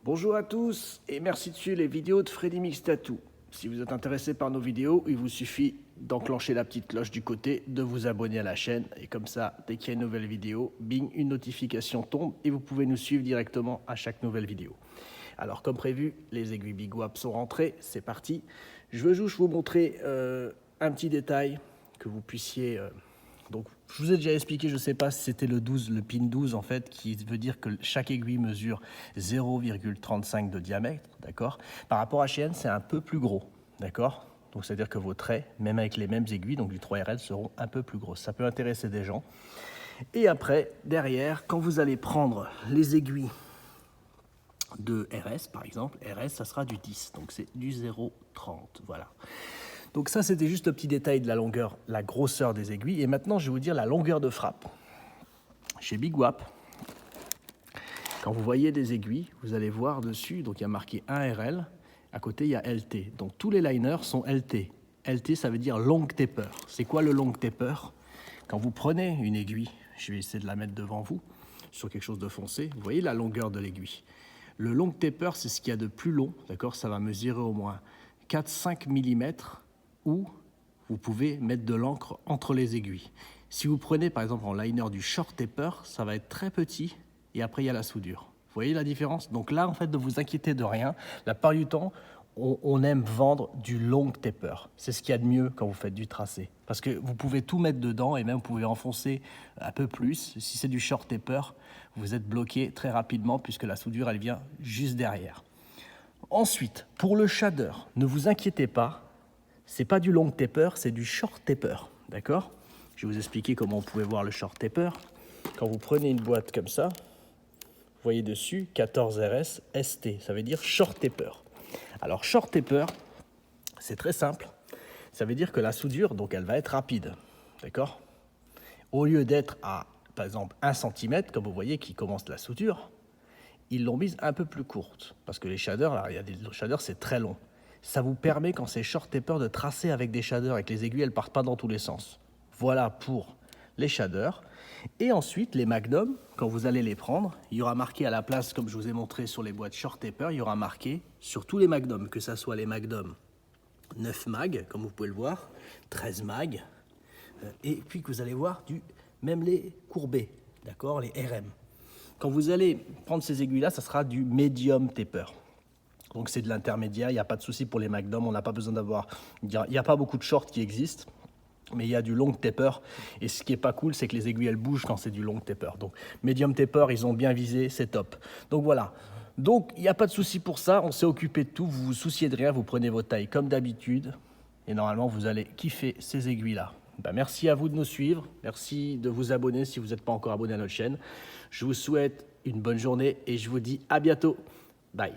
Bonjour à tous et merci de suivre les vidéos de Freddy Mix Tattoo. Si vous êtes intéressé par nos vidéos, il vous suffit d'enclencher la petite cloche du côté, de vous abonner à la chaîne et comme ça, dès qu'il y a une nouvelle vidéo, bing, une notification tombe et vous pouvez nous suivre directement à chaque nouvelle vidéo. Alors comme prévu, les aiguilles Big Wap sont rentrées, c'est parti. Je veux juste vous montrer un petit détail que vous puissiez... Donc, je vous ai déjà expliqué, je ne sais pas si c'était le 12, le pin 12 en fait, qui veut dire que chaque aiguille mesure 0,35 de diamètre, d'accord. Par rapport à Shein, c'est un peu plus gros, d'accord. Donc, c'est-à-dire que vos traits, même avec les mêmes aiguilles, donc du 3RL, seront un peu plus grosses. Ça peut intéresser des gens. Et après, derrière, quand vous allez prendre les aiguilles de RS, par exemple, RS, ça sera du 10, donc c'est du 0,30, voilà. Donc ça, c'était juste le petit détail de la longueur, la grosseur des aiguilles. Et maintenant, je vais vous dire la longueur de frappe. Chez Big Wap, quand vous voyez des aiguilles, vous allez voir dessus, donc il y a marqué 1RL, à côté, il y a LT. Donc tous les liners sont LT. LT, ça veut dire long taper. C'est quoi le long taper? Quand vous prenez une aiguille, je vais essayer de la mettre devant vous, sur quelque chose de foncé, vous voyez la longueur de l'aiguille. Le long taper, c'est ce qu'il y a de plus long, d'accord? Ça va mesurer au moins 4-5 mm, où vous pouvez mettre de l'encre entre les aiguilles. Si vous prenez par exemple en liner du short taper, ça va être très petit et après il y a la soudure. Vous voyez la différence? Donc là, en fait, ne vous inquiétez de rien. La plupart du temps, on aime vendre du long taper. C'est ce qu'il y a de mieux quand vous faites du tracé. Parce que vous pouvez tout mettre dedans et même vous pouvez enfoncer un peu plus. Si c'est du short taper, vous êtes bloqué très rapidement puisque la soudure, elle vient juste derrière. Ensuite, pour le shader, ne vous inquiétez pas. C'est pas du long taper, c'est du short taper, d'accord? Je vais vous expliquer comment vous pouvez voir le short taper. Quand vous prenez une boîte comme ça, vous voyez dessus 14RS ST, ça veut dire short taper. Alors short taper, c'est très simple. Ça veut dire que la soudure, donc elle va être rapide, d'accord? Au lieu d'être à, par exemple, 1 cm, comme vous voyez qui commence la soudure, ils l'ont mise un peu plus courte. Parce que les shaders, là, il y a des shaders, c'est très long. Ça vous permet, quand c'est short taper, de tracer avec des shaders et que les aiguilles, elles ne partent pas dans tous les sens. Voilà pour les shaders. Et ensuite, les magnums, quand vous allez les prendre, il y aura marqué à la place, comme je vous ai montré sur les boîtes short taper, il y aura marqué sur tous les magnums, que ce soit les magnums 9 mag, comme vous pouvez le voir, 13 mag, et puis que vous allez voir même les courbés, d'accord, les RM. Quand vous allez prendre ces aiguilles-là, ça sera du medium taper. Donc c'est de l'intermédiaire, il n'y a pas de souci pour les magnums, on n'a pas besoin d'avoir... Il n'y a pas beaucoup de shorts qui existent, mais il y a du long taper. Et ce qui n'est pas cool, c'est que les aiguilles, elles bougent quand c'est du long taper. Donc medium taper, ils ont bien visé, c'est top. Donc voilà. Donc il n'y a pas de souci pour ça, on s'est occupé de tout, vous vous souciez de rien, vous prenez vos tailles comme d'habitude. Et normalement, vous allez kiffer ces aiguilles-là. Ben, merci à vous de nous suivre, merci de vous abonner si vous n'êtes pas encore abonné à notre chaîne. Je vous souhaite une bonne journée et je vous dis à bientôt. Bye.